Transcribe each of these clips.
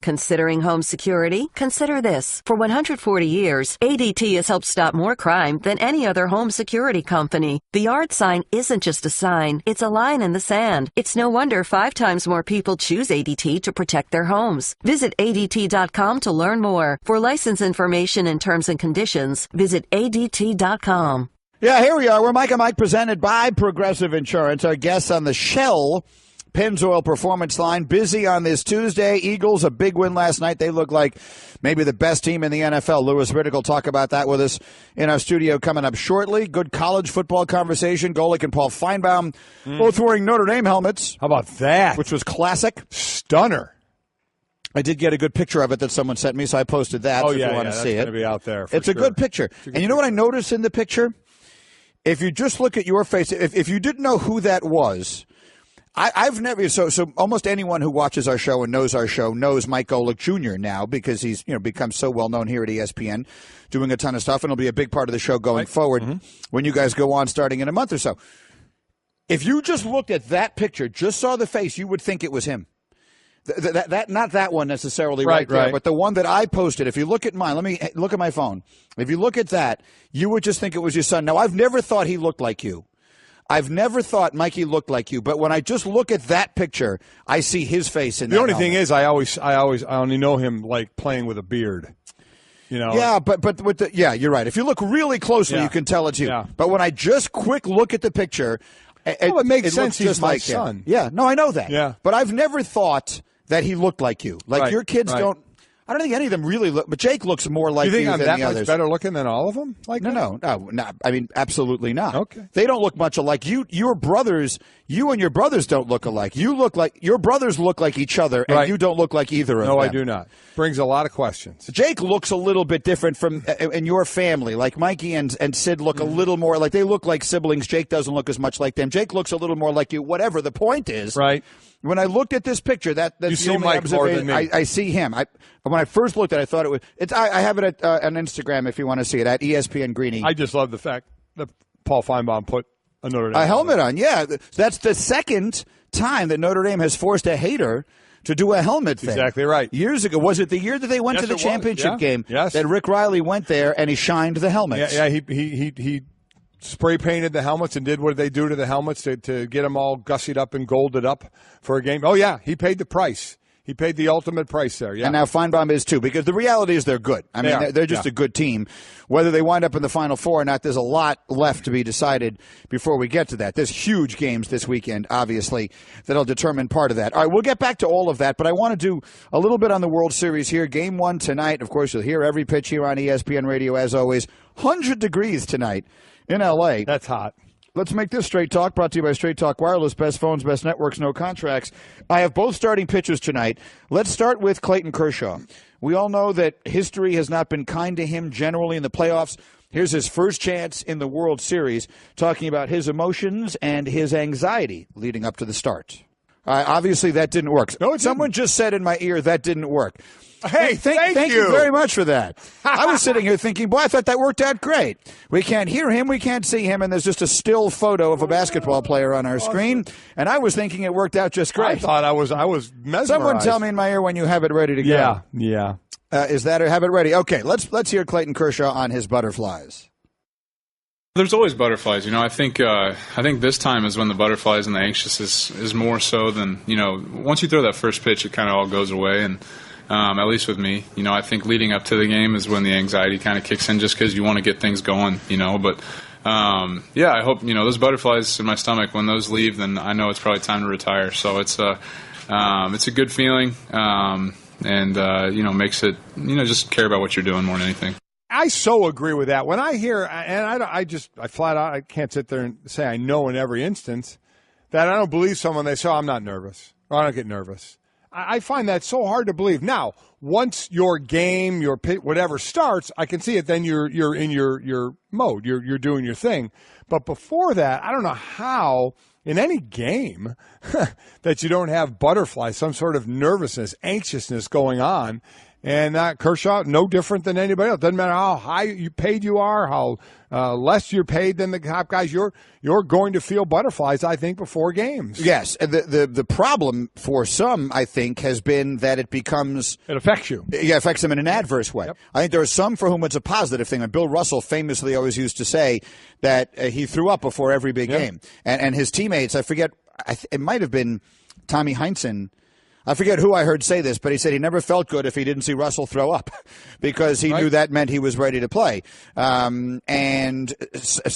Considering home security? Consider this. For 140 years, ADT has helped stop more crime than any other home security company. The yard sign isn't just a sign, it's a line in the sand. It's no wonder 5 times more people choose ADT to protect their homes. Visit ADT.com to learn more. For license information and terms and conditions, visit ADT.com. Yeah, here we are. We're Mike and Mike, presented by Progressive Insurance. Our guests on the Shell Pennzoil Performance Line, busy on this Tuesday. Eagles, a big win last night. They look like maybe the best team in the NFL. Louis Riddick will talk about that with us in our studio coming up shortly. Good college football conversation. Golic and Paul Feinbaum both wearing Notre Dame helmets. How about that? Which was classic. Stunner. I did get a good picture of it that someone sent me, so I posted that. If you want to see it. It's going to be out there. It's a good picture. And you know what I noticed in the picture? If you just look at your face, if you didn't know who that was, I've never so almost anyone who watches our show and knows our show knows Mike Golic Jr. now, because he's become so well known here at ESPN, doing a ton of stuff, and it'll be a big part of the show going forward when you guys go on starting in a month or so. If you just looked at that picture, just saw the face, you would think it was him. That not that one necessarily right there, but the one that I posted. If you look at mine, let me look at my phone. If you look at that, you would just think it was your son. Now, I've never thought he looked like you. I've never thought Mikey looked like you, but when I just look at that picture, I see his face in that. The only thing is, I only know him like playing with a beard. Yeah, but with you're right. If you look really closely, you can tell it's you. Yeah. But when I just quick look at the picture, it makes sense. He's my son. Him. Yeah, no, I know that. Yeah, but I've never thought that he looked like you. Like your kids don't. I don't think any of them really look, but Jake looks more like you than the others. You think I'm that much better looking than all of them? No. I mean, absolutely not. Okay. They don't look much alike. You and your brothers don't look alike. Your brothers look like each other, and you don't look like either of them. No, I do not. Brings a lot of questions. Jake looks a little bit different from in your family. Like Mikey and Sid look a little more like, they look like siblings. Jake doesn't look as much like them. Jake looks a little more like you. Whatever the point is, right? When I looked at this picture, that's you the see only Mike more than me. I see him. When I first looked at it, I thought it was. I have it on Instagram if you want to see it, at ESPN Greeny. I just love the fact that Paul Feinbaum put a Notre Dame helmet on. Yeah, that's the second time that Notre Dame has forced a hater to do a helmet thing. Exactly right. Years ago, was it the year that they went to the championship game that Rick Riley went there and he shined the helmets? Yeah, he spray painted the helmets and did what they do to the helmets to get them all gussied up and golded up for a game. Oh, yeah, he paid the price. He paid the ultimate price there, yeah. And now Feinbaum is too, because the reality is they're good. I mean, they're just a good team. Whether they wind up in the Final Four or not, there's a lot left to be decided before we get to that. There's huge games this weekend, obviously, that'll determine part of that. All right, we'll get back to all of that, but I want to do a little bit on the World Series here. Game 1 tonight. Of course, you'll hear every pitch here on ESPN Radio, as always. 100 degrees tonight in L.A. That's hot. Let's make this Straight Talk, brought to you by Straight Talk Wireless. Best phones, best networks, no contracts. I have both starting pitchers tonight. Let's start with Clayton Kershaw. We all know that history has not been kind to him generally in the playoffs. Here's his first chance in the World Series, talking about his emotions and his anxiety leading up to the start. Obviously, that didn't work. No, someone just said in my ear that didn't work. Hey, thank you very much for that. I was sitting here thinking, boy, I thought that worked out great. We can't hear him, we can't see him, and there's just a still photo of a basketball player on our screen, and I was thinking it worked out just great. I thought I was mesmerized. Someone tell me in my ear when you have it ready to go. Yeah. Is that or have it ready? Okay, let's hear Clayton Kershaw on his butterflies. There's always butterflies, I think this time is when the butterflies and the anxious is more so than, once you throw that first pitch, it kind of all goes away. And at least with me, I think leading up to the game is when the anxiety kind of kicks in, just because you want to get things going, But I hope, those butterflies in my stomach, when those leave, then I know it's probably time to retire. So it's a good feeling, and makes it, just care about what you're doing more than anything. I so agree with that. When I hear, and I flat out, I can't sit there and say I know in every instance that I don't believe someone. They say, I'm not nervous, or I don't get nervous. I find that so hard to believe. Now, once your game, your pit, whatever starts, I can see it. Then you're in your mode. You're doing your thing. But before that, I don't know how in any game that you don't have butterflies, some sort of nervousness, anxiousness going on. And Kershaw, no different than anybody else. Doesn't matter how high you paid you are, how less you're paid than the top guys. You're going to feel butterflies, I think, before games. Yes. The problem for some, I think, has been that it affects you. Yeah, it affects them in an adverse way. Yep. I think there are some for whom it's a positive thing. And Bill Russell famously always used to say that he threw up before every big game. And his teammates, I forget, it might have been Tommy Heinsohn. I forget who I heard say this, but he said he never felt good if he didn't see Russell throw up because he knew that meant he was ready to play. And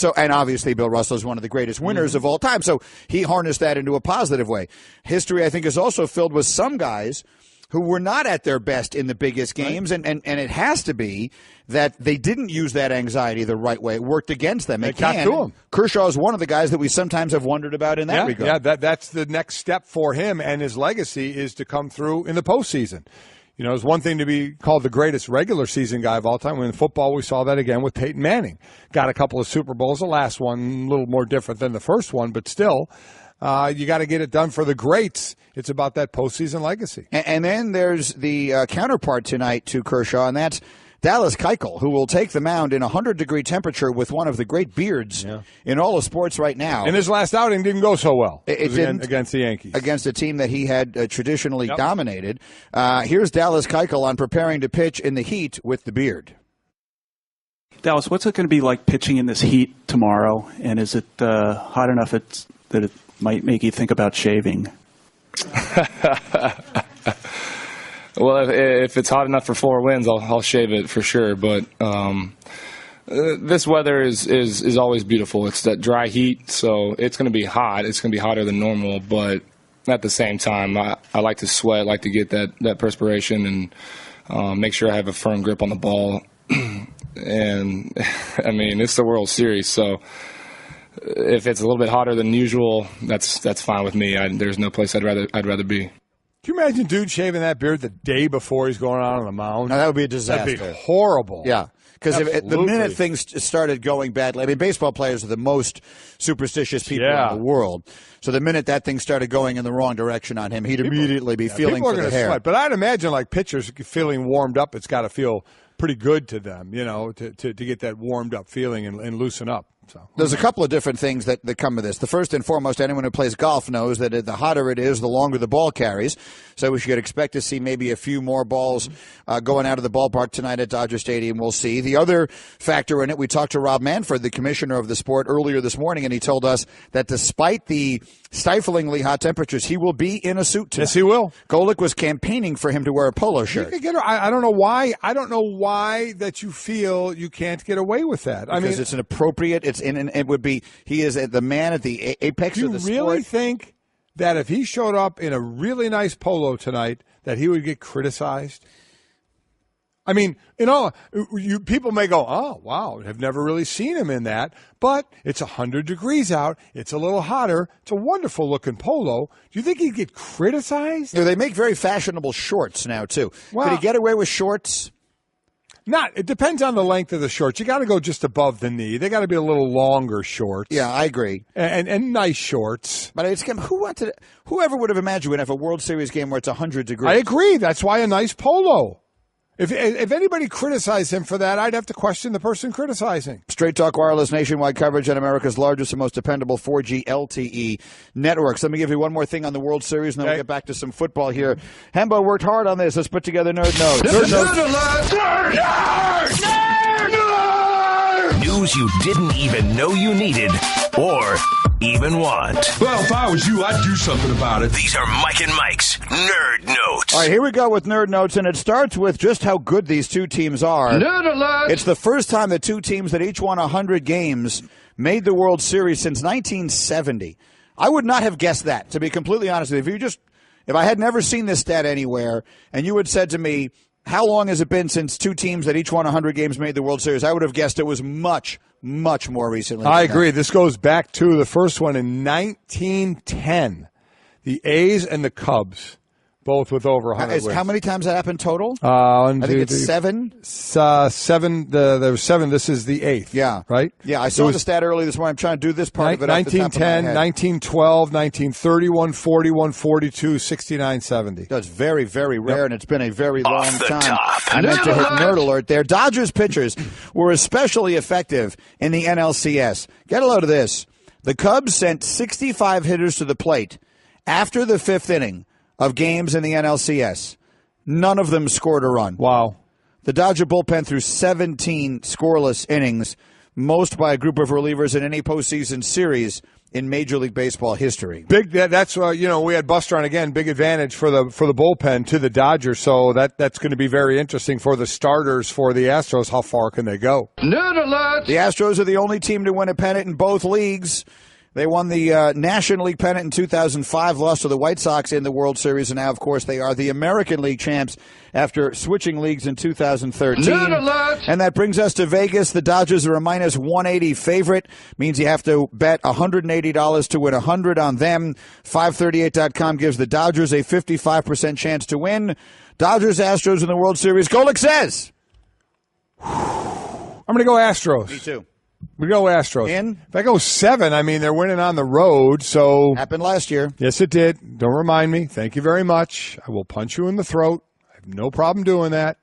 obviously Bill Russell is one of the greatest winners of all time. So he harnessed that into a positive way. History, I think, is also filled with some guys who were not at their best in the biggest games, and it has to be that they didn't use that anxiety the right way. It worked against them. It got to them. Kershaw is one of the guys that we sometimes have wondered about in that regard. Yeah, that's the next step for him, and his legacy is to come through in the postseason. You know, it's one thing to be called the greatest regular season guy of all time. When in football, we saw that again with Peyton Manning. Got a couple of Super Bowls. The last one, a little more different than the first one, but still, you got to get it done for the greats. It's about that postseason legacy. And then there's the counterpart tonight to Kershaw, and that's Dallas Keuchel, who will take the mound in 100-degree temperature with one of the great beards in all of sports right now. And his last outing didn't go so well. It didn't against the Yankees. Against a team that he had traditionally dominated. Here's Dallas Keuchel on preparing to pitch in the heat with the beard. Dallas, what's it going to be like pitching in this heat tomorrow? And is it hot enough that it might make you think about shaving? Well, if it's hot enough for 4 wins, I'll shave it for sure. But this weather is always beautiful. It's that dry heat, so it's going to be hot. It's going to be hotter than normal, but at the same time, I like to sweat, like to get that perspiration and make sure I have a firm grip on the ball. And, I mean, it's the World Series, so if it's a little bit hotter than usual, that's fine with me. There's no place I'd rather be. Can you imagine dude shaving that beard the day before he's going out on the mound? No, that would be a disaster. That'd be horrible. Yeah. Because the minute things started going badly, I mean, baseball players are the most superstitious people in the world. So the minute that thing started going in the wrong direction on him, he'd immediately be feeling for the hair. Sweat. But I'd imagine, like, pitchers feeling warmed up, it's got to feel pretty good to them, you know, to get that warmed up feeling and loosen up. So there's a couple of different things that come with this. The first and foremost, anyone who plays golf knows that the hotter it is, the longer the ball carries. So we should expect to see maybe a few more balls going out of the ballpark tonight at Dodger Stadium. We'll see. The other factor in it, we talked to Rob Manfred, the commissioner of the sport, earlier this morning, and he told us that despite the stiflingly hot temperatures, he will be in a suit tonight. Yes, he will. Golic was campaigning for him to wear a polo shirt. I don't know why. I don't know why that you feel you can't get away with that. Because it's an appropriate. It would be. He is the man at the apex of the sport. You really think that if he showed up in a really nice polo tonight, that he would get criticized? I mean, people may go, oh, wow, I've never really seen him in that. But it's 100 degrees out. It's a little hotter. It's a wonderful-looking polo. Do you think he'd get criticized? They make very fashionable shorts now, too. Well, could he get away with shorts? It depends on the length of the shorts. You got to go just above the knee. They got to be a little longer shorts. Yeah, I agree. And nice shorts. But whoever would have imagined we'd have a World Series game where it's 100 degrees? I agree. That's why a nice polo. If anybody criticized him for that, I'd have to question the person criticizing. Straight Talk Wireless nationwide coverage on America's largest and most dependable 4G LTE networks. Let me give you one more thing on the World Series, and then we'll get back to some football here. Hembo worked hard on this. Let's put together Nerd Notes. News you didn't even know you needed or even want. Well, if I was you, I'd do something about it. These are Mike and Mike's Nerd Notes. All right, here we go with Nerd Notes, and it starts with just how good these two teams are. Nerd alert! It's the first time that two teams that each won 100 games made the World Series since 1970. I would not have guessed that, to be completely honest with you. If I had never seen this stat anywhere, and you had said to me, how long has it been since two teams that each won 100 games made the World Series? I would have guessed it was much, much more recently. I agree. This goes back to the first one in 1910. The A's and the Cubs both with over 100 wins. How many times that happened total? I think it's 7. 7. There was 7. This is the 8th. Yeah. Right? Yeah, I saw the stat earlier this morning. I'm trying to do this part of it 1910, 1912, 1931, 41, 42, 69, 70. That's very, very rare, and it's been a very long time. I meant to hit nerd alert there. Dodgers pitchers were especially effective in the NLCS. Get a load of this. The Cubs sent 65 hitters to the plate after the 5th inning of games in the NLCS. None of them scored a run. Wow. The Dodger bullpen threw 17 scoreless innings, most by a group of relievers in any postseason series in Major League Baseball history. That's we had Buster on again. Big advantage for the bullpen to the Dodgers. So that's going to be very interesting for the starters for the Astros. How far can they go? Nerd alert! The Astros are the only team to win a pennant in both leagues. They won the National League pennant in 2005, lost to the White Sox in the World Series, and now, of course, they are the American League champs after switching leagues in 2013. Nerd alert! And that brings us to Vegas. The Dodgers are a minus 180 favorite. Means you have to bet $180 to win $100 on them. 538.com gives the Dodgers a 55% chance to win. Dodgers, Astros in the World Series. Golic says. I'm going to go Astros. Me too. We go Astros. If I go 7, I mean, they're winning on the road, so. Happened last year. Yes, it did. Don't remind me. Thank you very much. I will punch you in the throat. I have no problem doing that.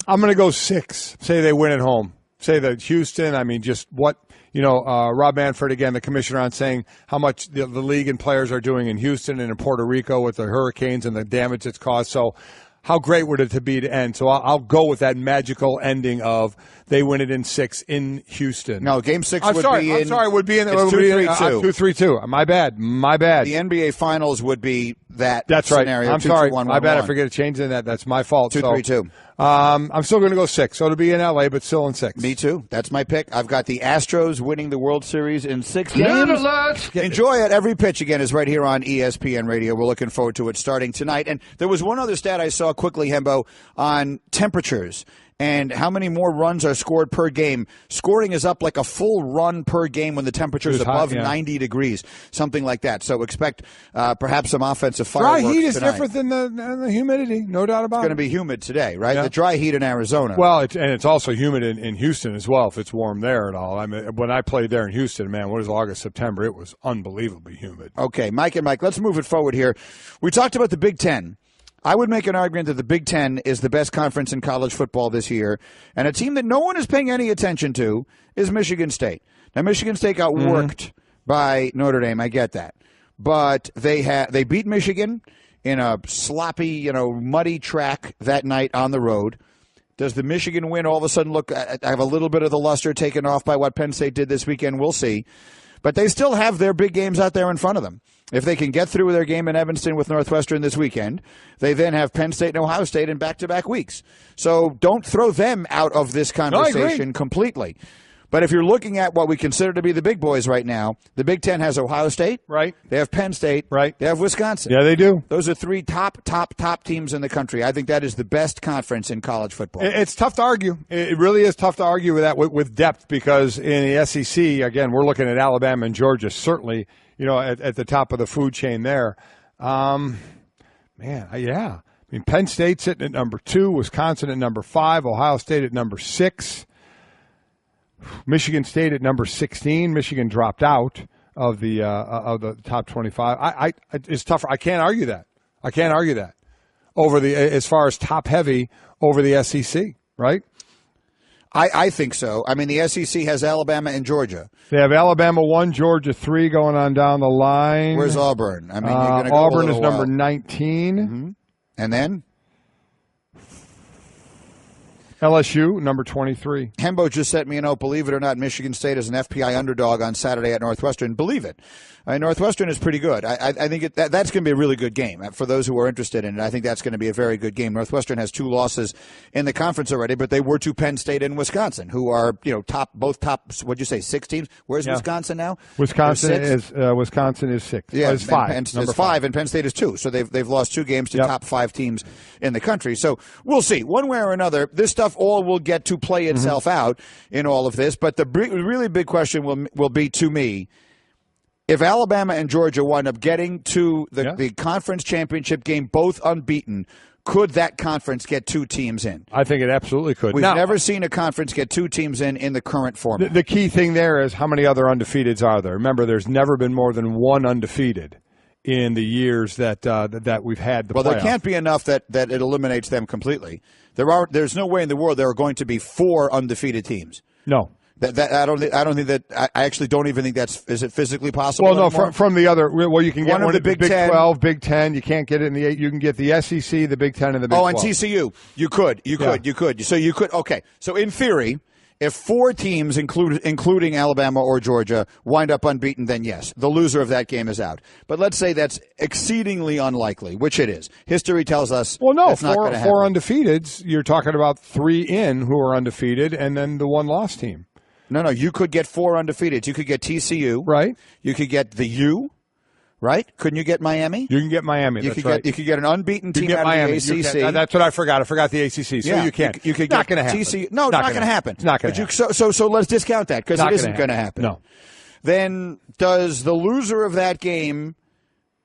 I'm going to go 6. Say they win at home. Say that Houston, I mean, just what, Rob Manfred, again, the commissioner, on saying how much the league and players are doing in Houston and in Puerto Rico with the hurricanes and the damage it's caused. So how great would it be to end? So I'll go with that magical ending of they win it in 6 in Houston. No, Game 6 would be in. I'm sorry, would be in. It's 2-3-2. 2-3-2. My bad. The NBA Finals would be that That's scenario. Right. I'm sorry. My bad. I forget to change that. That's my fault. 2-3-2. I'm still going to go 6. So it'll be in LA, but still in 6. Me too. That's my pick. I've got the Astros winning the World Series in 6 games. Nerd alert! Enjoy it. Every pitch, again, is right here on ESPN Radio. We're looking forward to it starting tonight. And there was one other stat I saw quickly, Hembo, on temperatures and how many more runs are scored per game. Scoring is up like a full run per game when the temperature is above 90 degrees, something like that. So expect perhaps some offensive fireworks Dry heat is tonight. different than the humidity, no doubt about it. It's going to be humid today, right? Yeah. The dry heat in Arizona. Well, it's also humid in Houston as well, if it's warm there at all. I mean, when I played there in Houston, man, what is August, September? It was unbelievably humid. Okay, Mike and Mike, let's move it forward here. We talked about the Big Ten. I would make an argument that the Big Ten is the best conference in college football this year, and a team that no one is paying any attention to is Michigan State. Now, Michigan State got worked by Notre Dame. I get that. But they beat Michigan in a sloppy, muddy track that night on the road. Does the Michigan win all of a sudden have a little bit of the luster taken off by what Penn State did this weekend? We'll see. But they still have their big games out there in front of them. If they can get through their game in Evanston with Northwestern this weekend, they then have Penn State and Ohio State in back-to-back weeks. So don't throw them out of this conversation completely. But if you're looking at what we consider to be the big boys right now, the Big Ten has Ohio State. Right. They have Penn State. Right. They have Wisconsin. Yeah, they do. Those are 3 top teams in the country. I think that is the best conference in college football. It's tough to argue. It really is tough to argue with that with depth because in the SEC, again, we're looking at Alabama and Georgia, certainly, at the top of the food chain there. Yeah. I mean, Penn State sitting at number 2, Wisconsin at number 5, Ohio State at number 6. Michigan State at number 16. Michigan dropped out of the top 25. It's tough. I can't argue that. Over as far as top heavy over the SEC, right? I think so. I mean, the SEC has Alabama and Georgia. They have Alabama 1, Georgia 3 going on down the line. Where's Auburn? I mean, you're going to go Auburn is number 19. Mm-hmm. And then? LSU, number 23. Hembo just sent me a note. Believe it or not, Michigan State is an FPI underdog on Saturday at Northwestern. Believe it. Northwestern is pretty good. I think that's going to be a really good game for those who are interested in it. I think that's going to be a very good game. Northwestern has 2 losses in the conference already, but they were to Penn State and Wisconsin, who are both top. What'd you say? 6 teams. Where's Wisconsin now? Wisconsin is 6. Yeah, it's 5. It's 5, and Penn State is 2. So they've lost 2 games to top 5 teams in the country. So we'll see. One way or another, this stuff all will get to play itself out in all of this. But the really big question will be to me. If Alabama and Georgia wind up getting to the conference championship game, both unbeaten, could that conference get 2 teams in? I think it absolutely could. We've never seen a conference get 2 teams in the current format. The key thing there is how many other undefeateds are there? Remember, there's never been more than 1 undefeated in the years that we've had the playoff. There can't be enough that it eliminates them completely. There's no way in the world there are going to be 4 undefeated teams. No. I don't think that. I actually don't even think is it physically possible? Well, no, from the other. Well, you can get one of the Big 10. 12, Big 10. You can't get it in the 8. You can get the SEC, the Big 10, and the Big 12. Oh, and TCU. You could. So you could. Okay. So in theory, if 4 teams, including Alabama or Georgia, wind up unbeaten, then yes, the loser of that game is out. But let's say that's exceedingly unlikely, which it is. History tells us. Well, no, that's not going to happen. 4 undefeateds. You're talking about 3 in who are undefeated, and then the 1 loss team. No, you could get 4 undefeateds. You could get TCU. Right. You could get the U. Right? Couldn't you get Miami? You can get Miami. You could get an unbeaten team out Miami. of the ACC. That's what I forgot. I forgot the ACC. So you can't. You could not get going to happen. TCU. No, it's not going to happen. It's not going to happen. So let's discount that because it isn't going to happen. No. Then does the loser of that game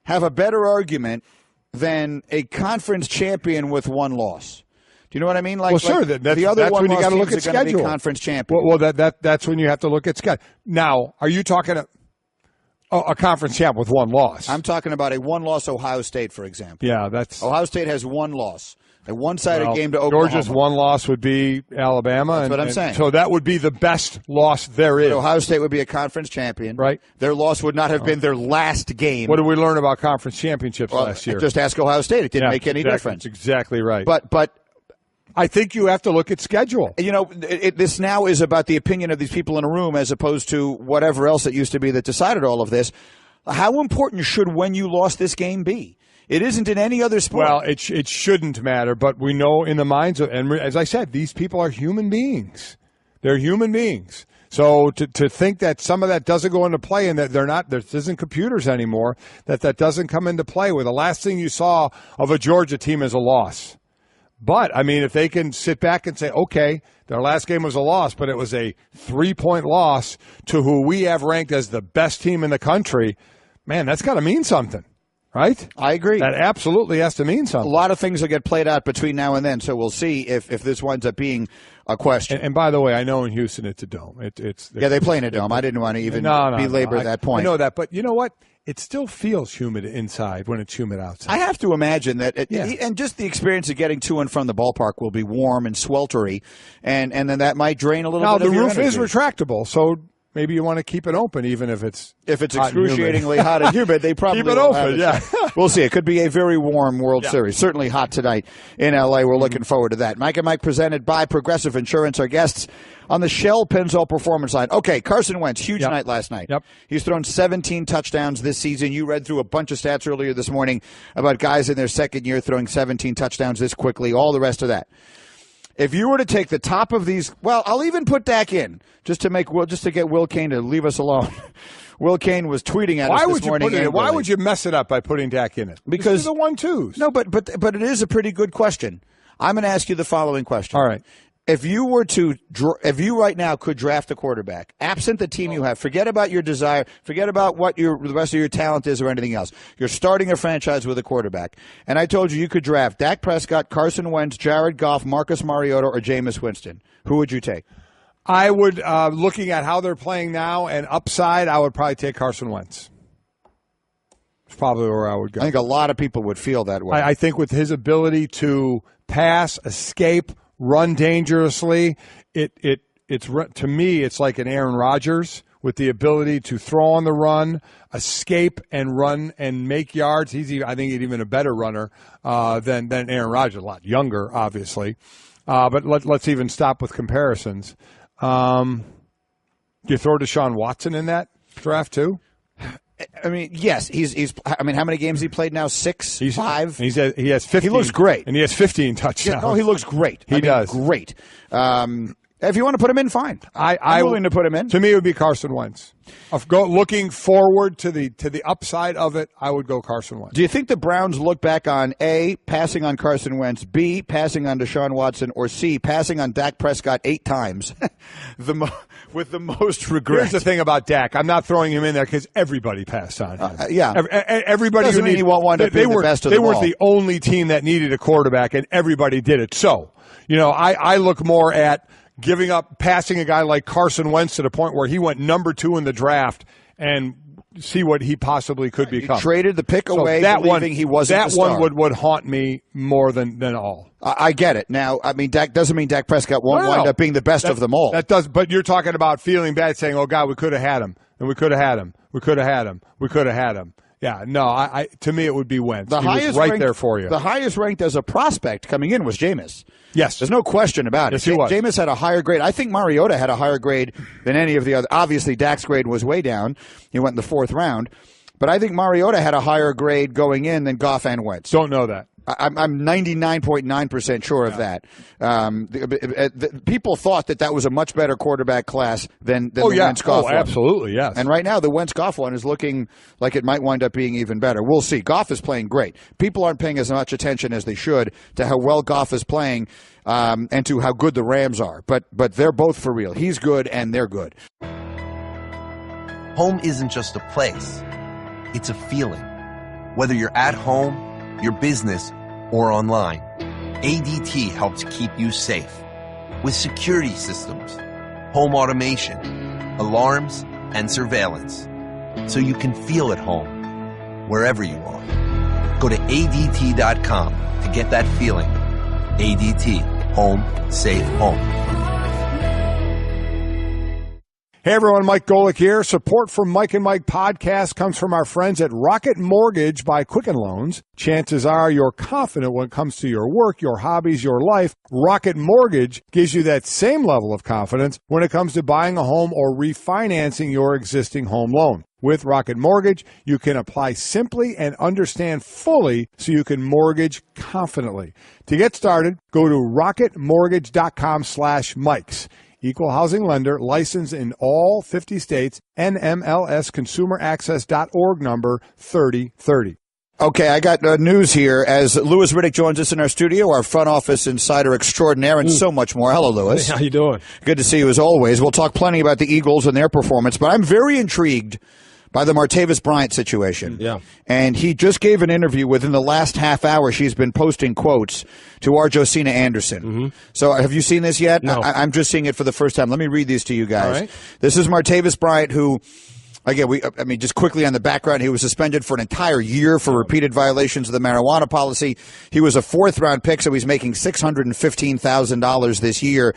have a better argument than a conference champion with 1 loss? Do you know what I mean? Sure. The other that's one when you got to look at schedule. Conference champion. Well, that's when you have to look at schedule. Now, are you talking a conference champ with 1 loss? I'm talking about a 1-loss Ohio State, for example. Yeah, that's Ohio State has 1 loss, a one-sided game to Oklahoma. Georgia's 1 loss would be Alabama. That's what I'm saying. So that would be the best loss there is. But Ohio State would be a conference champion. Right. Their loss would not have been their last game. What did we learn about conference championships last year? Just ask Ohio State. It didn't make any difference. That's exactly right. But I think you have to look at schedule. You know, this now is about the opinion of these people in a room as opposed to whatever else it used to be that decided all of this. How important should when you lost this game be? It isn't in any other sport. Well, it shouldn't matter, but we know in the minds of, and as I said, these people are human beings. They're human beings. So to think that some of that doesn't go into play and that this isn't computers anymore, that doesn't come into play where the last thing you saw of a Georgia team is a loss. But, I mean, if they can sit back and say, okay, their last game was a loss, but it was a 3-point loss to who we have ranked as the best team in the country, man, that's got to mean something, right? I agree. That absolutely has to mean something. A lot of things will get played out between now and then, so we'll see if this winds up being a question. And by the way, I know in Houston it's a dome. They play in a dome. I didn't want to even belabor that point. I know that, but you know what? It still feels humid inside when it's humid outside. I have to imagine that, and just the experience of getting to and from the ballpark will be warm and sweltery, and then that might drain a little bit of your energy. Now, the roof is retractable, so maybe you want to keep it open even if it's excruciatingly hot and humid. They probably keep it open, We'll see. It could be a very warm World Series. Certainly hot tonight in L.A. We're looking forward to that. Mike and Mike presented by Progressive Insurance. Our guests on the Shell Pennzoil Performance Line. Okay, Carson Wentz, huge night last night. Yep. He's thrown 17 touchdowns this season. You read through a bunch of stats earlier this morning about guys in their second year throwing 17 touchdowns this quickly, all the rest of that. If you were to take the top of these, well, I'll even put Dak in just to get Will Cain to leave us alone. Will Cain was tweeting at us this morning. Why would you mess it up by putting Dak in it? Because the 1-2s. No, but it is a pretty good question. I'm going to ask you the following question. All right. If you right now could draft a quarterback, absent the team you have, forget about your desire, forget about what the rest of your talent is or anything else. You're starting a franchise with a quarterback. And I told you could draft Dak Prescott, Carson Wentz, Jared Goff, Marcus Mariota, or Jameis Winston. Who would you take? I would, looking at how they're playing now and upside, I would probably take Carson Wentz. It's probably where I would go. I think a lot of people would feel that way. I think with his ability to pass, escape, run dangerously, it's to me it's like an Aaron Rodgers with the ability to throw on the run, escape and run and make yards. I think he's even a better runner than Aaron Rodgers. A lot younger, obviously, but let's even stop with comparisons. Do you throw Deshaun Watson in that draft too? I mean, yes, he's. I mean, how many games he played now? 6, 5. He has 15. He looks great, and he has 15 touchdowns. Yeah, no, he looks great. He does great. If you want to put him in, fine. I'm willing to put him in. To me, it would be Carson Wentz. Looking forward to the upside of it, I would go Carson Wentz. Do you think the Browns look back on A, passing on Carson Wentz, B, passing on Deshaun Watson, or C, passing on Dak Prescott 8 times with the most regret? Here's the thing about Dak. I'm not throwing him in there because everybody passed on him. Everybody doesn't mean he won't wind up being the best of them all. They were the only team that needed a quarterback, and everybody did it. So, I look more at giving up, passing a guy like Carson Wentz to the point where he went number 2 in the draft and see what he possibly could become. He traded the pick away, believing he wasn't the star. That one would haunt me more than all. I get it. Now, Dak doesn't mean Dak Prescott won't wind up being the best of them all. That does, but you're talking about feeling bad, saying, "Oh God, we could have had him, and we could have had him, we could have had him, we could have had him." Yeah, no. To me, it would be Wentz. He was right there for you. The highest ranked as a prospect coming in was Jameis. Yes. There's no question about it. Yes, he was. Jameis had a higher grade. I think Mariota had a higher grade than any of the other. Obviously, Dak's grade was way down. He went in the 4th round. But I think Mariota had a higher grade going in than Goff and Wentz. Don't know that. I'm 99.9% sure of that. People thought that was a much better quarterback class than the Wentz-Goff one. Absolutely, yes. And right now, the Wentz-Goff one is looking like it might wind up being even better. We'll see. Goff is playing great. People aren't paying as much attention as they should to how well Goff is playing and to how good the Rams are. But they're both for real. He's good, and they're good. Home isn't just a place. It's a feeling. Whether you're at home, your business, or online, ADT helps keep you safe with security systems, home automation, alarms, and surveillance, so you can feel at home wherever you are. Go to ADT.com to get that feeling. ADT, home, safe home. Hey everyone, Mike Golic here. Support for Mike and Mike podcast comes from our friends at Rocket Mortgage by Quicken Loans. Chances are you're confident when it comes to your work, your hobbies, your life. Rocket Mortgage gives you that same level of confidence when it comes to buying a home or refinancing your existing home loan. With Rocket Mortgage, you can apply simply and understand fully so you can mortgage confidently. To get started, go to rocketmortgage.com/Mikes. Equal housing lender, licensed in all 50 states, NMLSconsumeraccess.org number 3030. Okay, I got news here as Louis Riddick joins us in our studio, our front office insider extraordinaire, and so much more. Hello, Louis. Hey, how you doing? Good to see you as always. We'll talk plenty about the Eagles and their performance, but I'm very intrigued by the Martavis Bryant situation. Yeah. And he just gave an interview within the last half hour. She's been posting quotes to our Josina Anderson. Mm-hmm. So have you seen this yet? No. I'm just seeing it for the first time. Let me read these to you guys. All right. This is Martavis Bryant, who, again, just quickly on the background, he was suspended for an entire year for repeated violations of the marijuana policy. He was a 4th-round pick, so he's making $615,000 this year.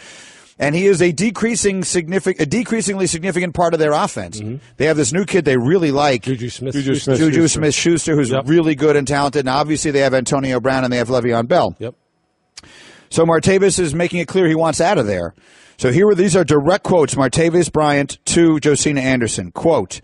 And he is a decreasingly significant part of their offense. Mm-hmm. They have this new kid they really like, Juju Smith-Schuster, who's really good and talented. And obviously they have Antonio Brown and they have Le'Veon Bell. Yep. So Martavis is making it clear he wants out of there. So these are direct quotes, Martavis Bryant to Josina Anderson. Quote,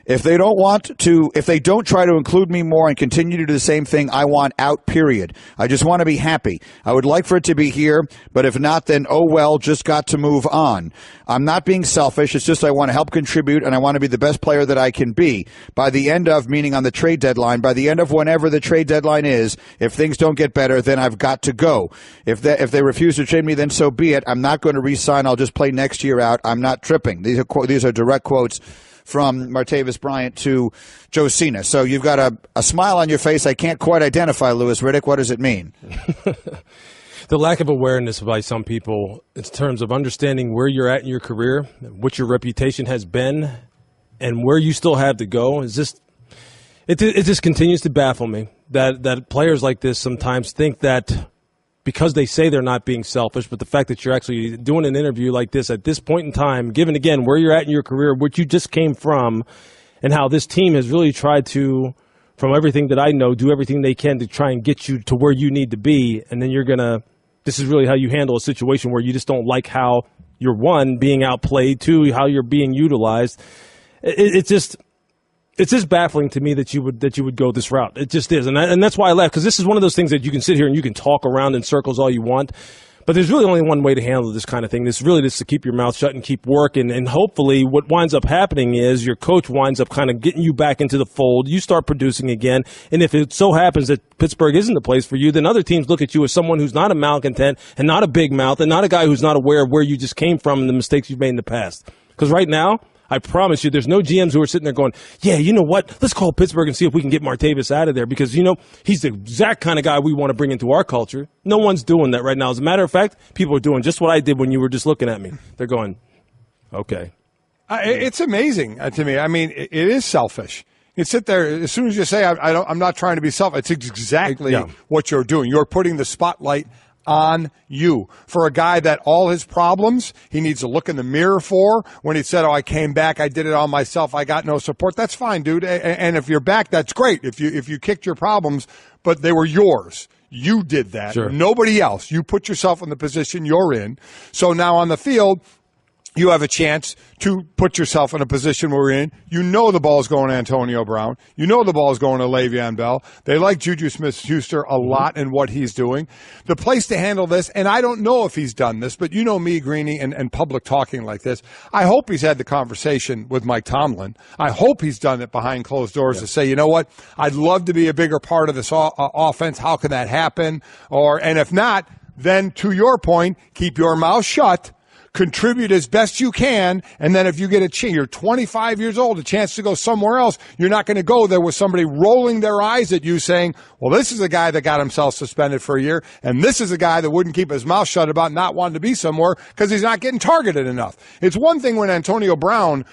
if they don't try to include me more and continue to do the same thing, I want out, period. I just want to be happy. I would like for it to be here, but if not, then oh well, just got to move on. I'm not being selfish. It's just I want to help contribute, and I want to be the best player that I can be. By the end of, meaning on the trade deadline, by the end of whenever the trade deadline is, if things don't get better, then I've got to go. If they refuse to trade me, then so be it. I'm not going to re-sign. I'll just play next year out. I'm not tripping. These are direct quotes from Martavis Bryant to Josina. So you've got a smile on your face I can't quite identify, Louis Riddick. What does it mean? The lack of awareness by some people in terms of understanding where you're at in your career, what your reputation has been, and where you still have to go is just it just continues to baffle me that players like this sometimes think that because they say they're not being selfish, but the fact that you're actually doing an interview like this at this point in time, given, again, where you're at in your career, what you just came from, and how this team has really tried to, from everything that I know, do everything they can to try and get you to where you need to be, and then this is really how you handle a situation where you just don't like how you're, one, being outplayed, two, how you're being utilized. It's just baffling to me that you would go this route. It just is, and that's why I left, because this is one of those things that you can sit here and you can talk around in circles all you want, But there's really only one way to handle this kind of thing. It's really just to keep your mouth shut and keep working. And hopefully what winds up happening is your coach winds up kind of getting you back into the fold. You start producing again. And if it so happens that Pittsburgh isn't the place for you, then other teams look at you as someone who's not a malcontent and not a big mouth and not a guy who's not aware of where you just came from and the mistakes you've made in the past. Because right now, I promise you, there's no GMs who are sitting there going, yeah, you know what? Let's call Pittsburgh and see if we can get Martavis out of there because, he's the exact kind of guy we want to bring into our culture. No one's doing that right now. As a matter of fact, people are doing just what I did when you were just looking at me. They're going, okay. It's amazing to me. I mean, it is selfish. You sit there, as soon as you say, I'm not trying to be selfish, it's exactly what you're doing. You're putting the spotlight on you. For a guy that all his problems he needs to look in the mirror for, when he said, I came back, I did it all myself, I got no support, that's fine, dude. And if you're back, that's great. If you kicked your problems, but they were yours. You did that. Sure. Nobody else. You put yourself in the position you're in. So now on the field, you have a chance to put yourself in a position where we're in. You know the ball's going to Antonio Brown. You know the ball's going to Le'Veon Bell. They like Juju Smith-Schuster a lot in what he's doing. The place to handle this, and I don't know if he's done this, but you know me, Greeny, and public talking like this. I hope he's had the conversation with Mike Tomlin. I hope he's done it behind closed doors to say, you know what, I'd love to be a bigger part of this offense. How can that happen? And if not, then to your point, keep your mouth shut. Contribute as best you can, and then if you get a chance, you're 25 years old, a chance to go somewhere else, you're not going to go there with somebody rolling their eyes at you saying, well, this is a guy that got himself suspended for a year, and this is a guy that wouldn't keep his mouth shut about not wanting to be somewhere because he's not getting targeted enough. It's one thing when Antonio Brown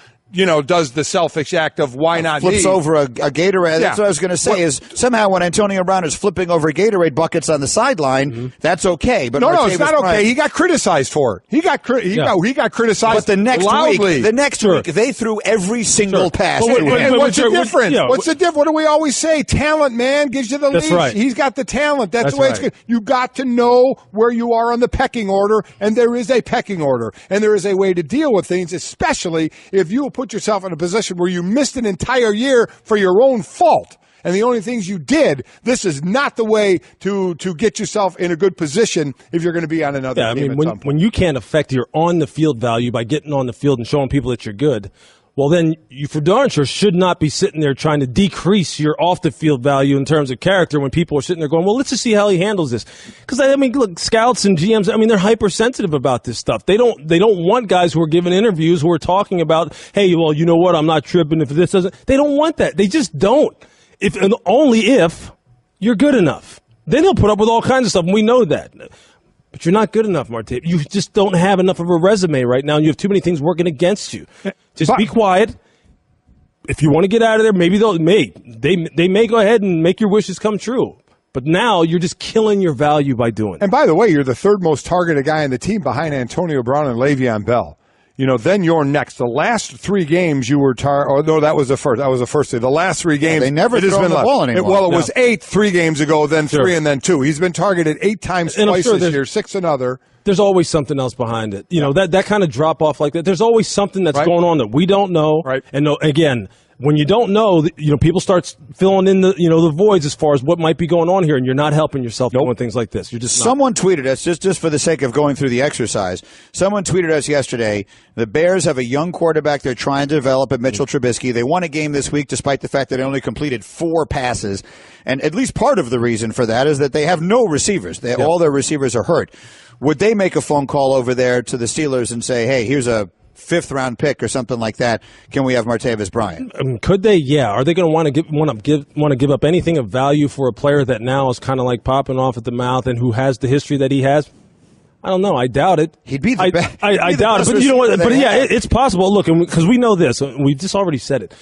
does the selfish act of why not flips me? over a Gatorade. That's what I was going to say. Is somehow when Antonio Brown is flipping over Gatorade buckets on the sideline, that's okay. But no, it's not okay. He got criticized for it. He got criticized. But the next loudly. week, they threw every single pass. What's the difference? What's the difference? What do we always say? Talent, man, gives you the lead. Right. He's got the talent. That's the way it's good. You got to know where you are on the pecking order, and there is a pecking order, and there is a way to deal with things, especially if you put yourself in a position where you missed an entire year for your own fault. And the only things you did, this is not the way to get yourself in a good position if you're going to be on another team. When you can't affect your on-the-field value by getting on the field and showing people that you're good, well, then you for darn sure should not be sitting there trying to decrease your off-the-field value in terms of character when people are sitting there going, well, let's just see how he handles this. Because, look, scouts and GMs, they're hypersensitive about this stuff. They don't want guys who are giving interviews who are talking about, hey, well, you know what, I'm not tripping if this doesn't. They don't want that. They just don't. Only if you're good enough. Then they'll put up with all kinds of stuff, and we know that. But you're not good enough, Marte. You just don't have enough of a resume right now, and you have too many things working against you. Just be quiet. If you want to get out of there, maybe they may go ahead and make your wishes come true. But now you're just killing your value by doing it. And by the way, you're the third most targeted guy on the team behind Antonio Brown and Le'Veon Bell. Then you're next. The last 3 games you were that was the first. That was the first day. The last 3 games, they never throw the ball anymore. It was 8 3 games ago, then 3, and then 2. He's been targeted 8 times twice this year, 6 another. There's always something else behind it. That kind of drop off like that. There's always something that's going on that we don't know. Right. And again, when you don't know, people start filling in the voids as far as what might be going on here, and you're not helping yourself doing things like this. You're just Someone tweeted us, just for the sake of going through the exercise, someone tweeted us yesterday, the Bears have a young quarterback they're trying to develop at Mitchell Trubisky. They won a game this week despite the fact that they only completed 4 passes. And at least part of the reason for that is that they have no receivers. All their receivers are hurt. Would they make a phone call over there to the Steelers and say, hey, here's a 5th-round pick or something like that? Can we have Martavis Bryant? Could they? Yeah. Are they going to want to give up anything of value for a player that now is kind of like popping off at the mouth and who has the history that he has? I don't know. I doubt it. He'd be the best. I doubt it. But you know what? But yeah, it's possible. Look, because we know this. We've just already said it.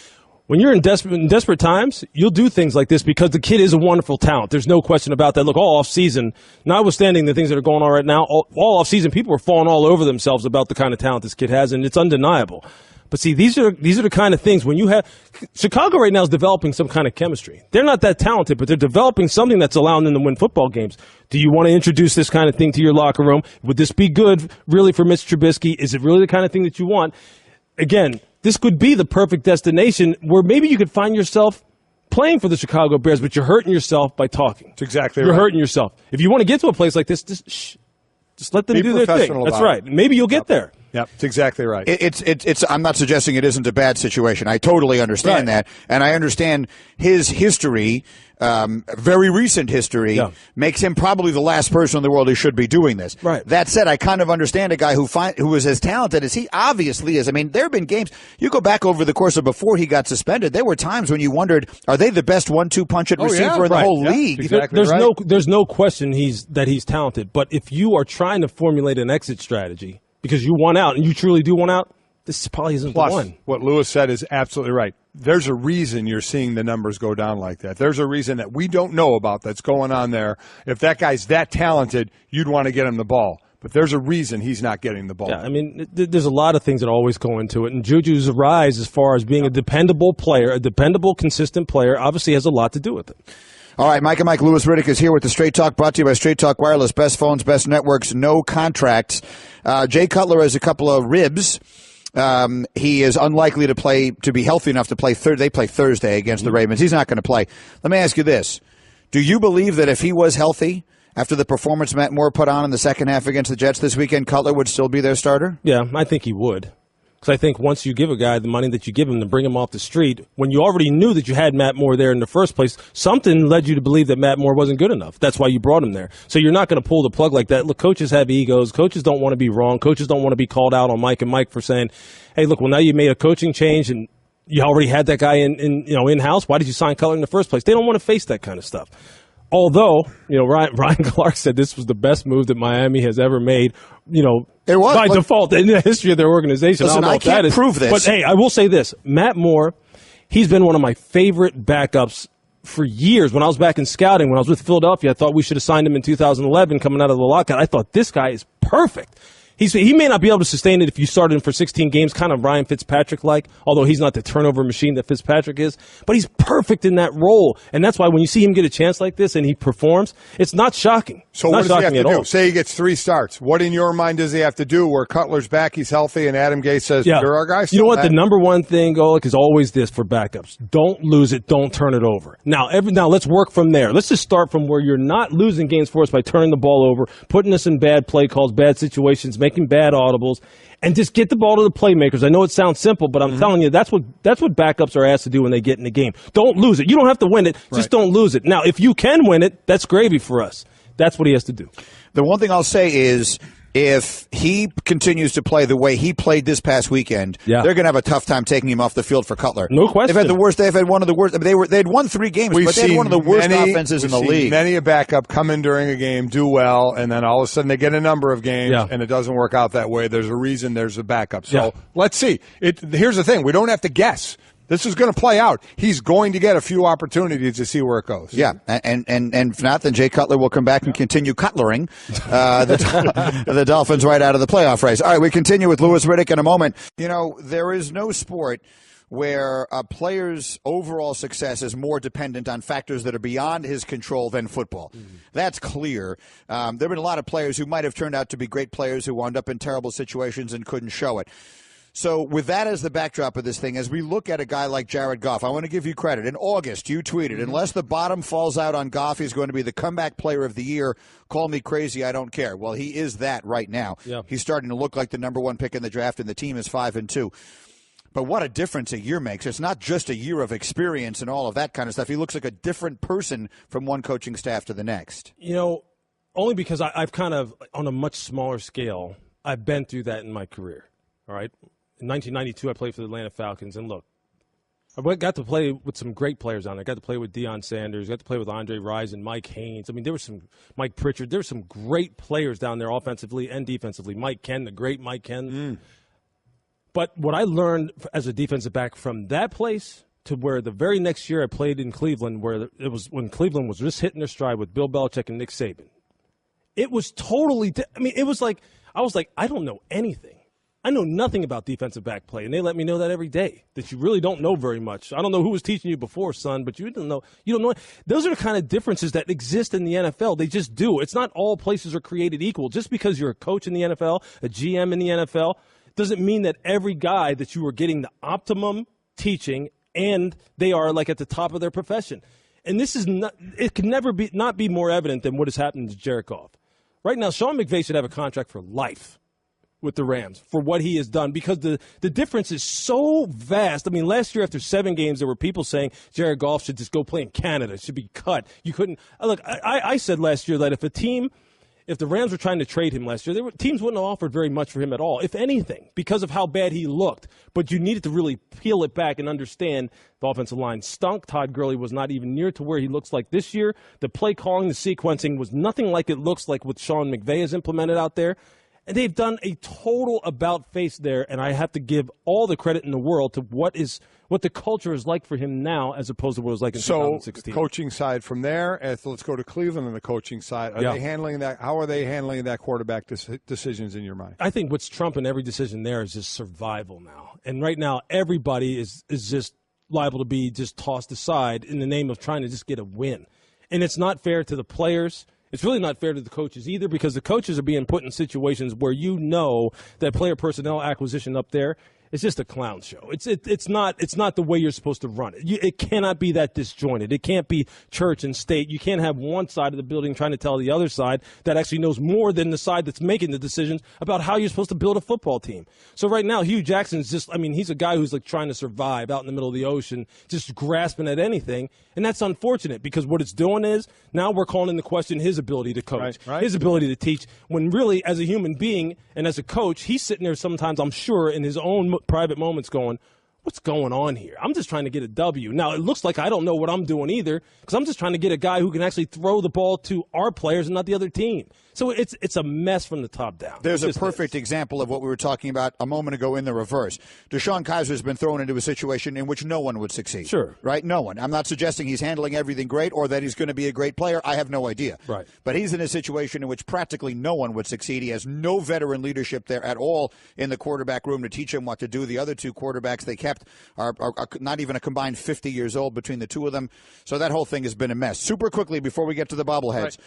When you're in desperate times, you'll do things like this because the kid is a wonderful talent. There's no question about that. Look, all offseason, notwithstanding the things that are going on right now, all offseason, people are falling all over themselves about the kind of talent this kid has, and it's undeniable. But see, these are the kind of things when you have Chicago right now is developing some kind of chemistry. They're not that talented, but they're developing something that's allowing them to win football games. Do you want to introduce this kind of thing to your locker room? Would this be good really for Mitch Trubisky? Is it really the kind of thing that you want? Again, this could be the perfect destination where maybe you could find yourself playing for the Chicago Bears, but you're hurting yourself by talking. That's exactly right. You're hurting yourself. If you want to get to a place like this, just Just let them Be do their thing. professional That's about right. Maybe you'll get there. Yep, that's exactly right. It's. I'm not suggesting it isn't a bad situation. I totally understand that, and I understand his history, very recent history, makes him probably the last person in the world who should be doing this. Right. That said, I kind of understand a guy who is as talented as he obviously is. I mean, there have been games. You go back over the course of before he got suspended. There were times when you wondered, are they the best 1-2 punch it receiver in the whole league? Exactly there's no question he's talented. But if you are trying to formulate an exit strategy because you want out and you truly do want out, this probably isn't Plus, the one. What Louis said is absolutely right. There's a reason you're seeing the numbers go down like that. There's a reason that we don't know about that's going on there. If that guy's that talented, you'd want to get him the ball. But there's a reason he's not getting the ball. Yeah, I mean, there's a lot of things that always go into it. And Juju's rise as far as being a dependable player, a dependable, consistent player, obviously has a lot to do with it. All right, Mike and Mike, Louis Riddick is here with the Straight Talk, brought to you by Straight Talk Wireless. Best phones, best networks, no contracts. Jay Cutler has a couple of ribs. He is unlikely to be healthy enough to play. They play Thursday against the Ravens. He's not going to play. Let me ask you this. Do you believe that if he was healthy, after the performance Matt Moore put on in the second half against the Jets this weekend, Cutler would still be their starter? Yeah, I think he would. Because I think once you give a guy the money that you give him to bring him off the street, when you already knew that you had Matt Moore there in the first place, something led you to believe that Matt Moore wasn't good enough. That's why you brought him there. So you're not going to pull the plug like that. Look, coaches have egos. Coaches don't want to be wrong. Coaches don't want to be called out on Mike and Mike for saying, hey, look, well, now you made a coaching change and you already had that guy in-house. Why did you sign Cutler in the first place? They don't want to face that kind of stuff. Although, Ryan Clark said this was the best move that Miami has ever made, it was, by default in the history of their organization. Listen, I can't prove this. But, hey, I will say this. Matt Moore, he's been one of my favorite backups for years. When I was back in scouting, when I was with Philadelphia, I thought we should have signed him in 2011 coming out of the lockout. I thought this guy is perfect. He may not be able to sustain it if you started him for 16 games, kind of Ryan Fitzpatrick-like, although he's not the turnover machine that Fitzpatrick is. But he's perfect in that role. And that's why when you see him get a chance like this and he performs, it's not shocking. So what does he have to do? Say he gets 3 starts. What in your mind does he have to do where Cutler's back, he's healthy, and Adam Gase says, you're our guy? You know what? The number one thing, Golic, is always this for backups. Don't lose it. Don't turn it over. Now let's work from there. Let's just start from where you're not losing games for us by turning the ball over, putting us in bad play calls, bad situations, making bad audibles, and just get the ball to the playmakers. I know it sounds simple, but I'm telling you, that's what backups are asked to do when they get in the game. Don't lose it. You don't have to win it. Just don't lose it. Now, if you can win it, that's gravy for us. That's what he has to do. The one thing I'll say is if he continues to play the way he played this past weekend, they're going to have a tough time taking him off the field for Cutler. No question. They've had one of the worst. I mean, they had won 3 games, but they had one of the worst offenses in the league. Many a backup come in during a game, do well, and then all of a sudden they get a number of games, and it doesn't work out that way. There's a reason there's a backup. So let's see. Here's the thing. We don't have to guess. This is going to play out. He's going to get a few opportunities to see where it goes. Yeah, and if not, then Jay Cutler will come back and continue cutlering the Dolphins right out of the playoff race. All right, we continue with Louis Riddick in a moment. There is no sport where a player's overall success is more dependent on factors that are beyond his control than football. That's clear. There have been a lot of players who might have turned out to be great players who wound up in terrible situations and couldn't show it. So with that as the backdrop of this thing, as we look at a guy like Jared Goff, I want to give you credit. In August, you tweeted, unless the bottom falls out on Goff, he's going to be the comeback player of the year. Call me crazy, I don't care. Well, he is that right now. Yeah. He's starting to look like the number 1 pick in the draft, and the team is 5-2. But what a difference a year makes. It's not just a year of experience and all of that kind of stuff. He looks like a different person from one coaching staff to the next. Only because I've kind of, on a much smaller scale, I've been through that in my career, all right? In 1992, I played for the Atlanta Falcons, and look, I got to play with some great players on there. I got to play with Deion Sanders, got to play with Andre Rison, Mike Haynes. I mean, there was some Mike Pritchard. There were some great players down there offensively and defensively. Mike Ken, the great Mike Ken. But what I learned as a defensive back from that place to where the very next year I played in Cleveland, where it was when Cleveland was just hitting their stride with Bill Belichick and Nick Saban. It was totally it was like I was like, I don't know anything. I know nothing about defensive back play, and they let me know that every day, that you really don't know very much. I don't know who was teaching you before, son, but you don't know. Those are the kind of differences that exist in the NFL. They just do. It's not all places are created equal. Just because you're a coach in the NFL, a GM in the NFL, doesn't mean that every guy that you are getting the optimum teaching and they are like at the top of their profession. And this is not, it can never be not be more evident than what has happened to Jared Goff. Right now, Sean McVay should have a contract for life with the Rams for what he has done, because the difference is so vast. I mean, last year after 7 games, there were people saying Jared Goff should just go play in Canada, should be cut. You couldn't – look, I said last year that if the Rams were trying to trade him last year, teams wouldn't have offered very much for him at all, if anything, because of how bad he looked. But you needed to really peel it back and understand the offensive line stunk. Todd Gurley was not even near to where he looks like this year. The play calling, the sequencing was nothing like it looks like what Sean McVay has implemented out there. And they've done a total about-face there, and I have to give all the credit in the world to what the culture is like for him now as opposed to what it was like in 2016. So, coaching side from there, let's go to Cleveland on the coaching side. Are they handling that? How are they handling that quarterback decisions in your mind? I think what's trumping every decision there is just survival now. And right now, everybody is just liable to be just tossed aside in the name of trying to just get a win. And it's not fair to the players. It's really not fair to the coaches either, because the coaches are being put in situations where you know that player personnel acquisition up there is just a clown show. It's not the way you're supposed to run it. It cannot be that disjointed. It can't be church and state. You can't have one side of the building trying to tell the other side that actually knows more than the side that's making the decisions about how you're supposed to build a football team. So right now, Hugh Jackson's he's a guy who's like trying to survive out in the middle of the ocean, just grasping at anything. And that's unfortunate, because what it's doing is now we're calling into question his ability to coach, his ability to teach, when really as a human being and as a coach, he's sitting there sometimes, I'm sure, in his own private moments going, what's going on here? I'm just trying to get a W. Now, it looks like I don't know what I'm doing either, because I'm just trying to get a guy who can actually throw the ball to our players and not the other team. So it's a mess from the top down. There's a perfect example of what we were talking about a moment ago in the reverse. Deshaun Kaiser has been thrown into a situation in which no one would succeed. Sure. Right? No one. I'm not suggesting he's handling everything great or that he's going to be a great player. I have no idea. Right. But he's in a situation in which practically no one would succeed. He has no veteran leadership there at all in the quarterback room to teach him what to do. The other 2 quarterbacks they kept are not even a combined 50 years old between the 2 of them. So that whole thing has been a mess. Super quickly, before we get to the bobbleheads. Right.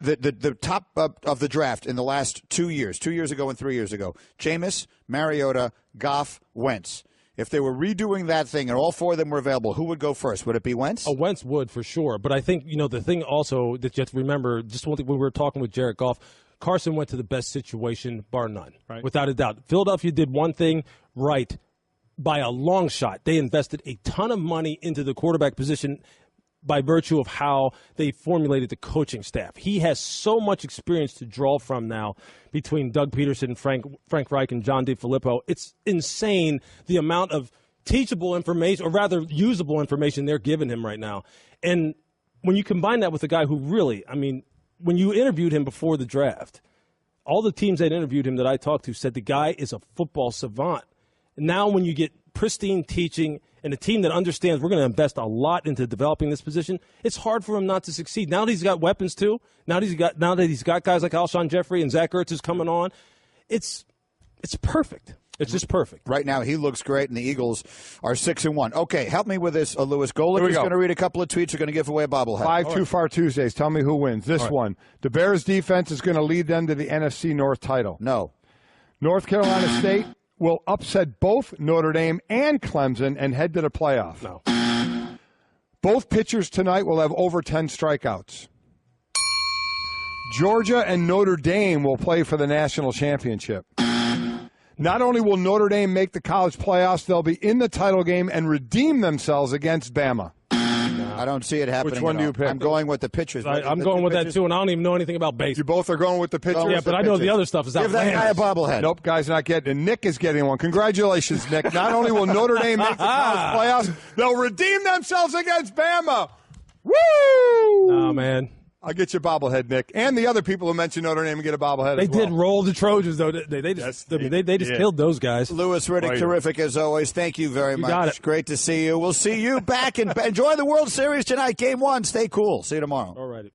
The top of the draft in the last 2 years, 2 years ago and 3 years ago, Jameis, Mariota, Goff, Wentz. If they were redoing that thing and all 4 of them were available, who would go first? Would it be Wentz? Oh, Wentz would, for sure. But I think, the thing also that you have to remember, just one thing, when we were talking with Jared Goff, Carson went to the best situation, bar none, without a doubt. Philadelphia did one thing right by a long shot. They invested a ton of money into the quarterback position by virtue of how they formulated the coaching staff. He has so much experience to draw from now between Doug Peterson, Frank Reich, and John DeFilippo. It's insane the amount of teachable information, or rather usable information, they're giving him right now. And when you combine that with a guy who really, when you interviewed him before the draft, all the teams that interviewed him that I talked to said the guy is a football savant. Now when you get pristine teaching and a team that understands we're going to invest a lot into developing this position, it's hard for him not to succeed. Now that he's got weapons too, now that he's got guys like Alshon Jeffrey and Zach Ertz is coming on, it's perfect. It's just perfect. Right now, he looks great, and the Eagles are 6-1. Okay, help me with this, Louis. Golic is going to read a couple of tweets. We're going to give away a bobblehead. 5 Too Far Tuesdays. Tell me who wins. This one. The Bears' defense is going to lead them to the NFC North title. No. North Carolina State will upset both Notre Dame and Clemson and head to the playoff. No. Both pitchers tonight will have over 10 strikeouts. Georgia and Notre Dame will play for the national championship. Not only will Notre Dame make the college playoffs, they'll be in the title game and redeem themselves against Bama. I don't see it happening. Which one do you pick? I'm going with the pitchers. I'm going with that, too, and I don't even know anything about baseball. You both are going with the pitchers? Yeah, but I know the other stuff is outlandish. Give that guy a bobblehead. Nope, guy's not getting it. Nick is getting one. Congratulations, Nick. Not only will Notre Dame make the college playoffs, they'll redeem themselves against Bama. Woo! Oh, man. I'll get you a bobblehead, Nick. And the other people who mentioned Notre Dame get a bobblehead They as well. did roll the Trojans, though. They just killed those guys. Louis Riddick, terrific as always. Thank you very much. Got it. Great to see you. We'll see you back and enjoy the World Series tonight. Game 1. Stay cool. See you tomorrow. All righty.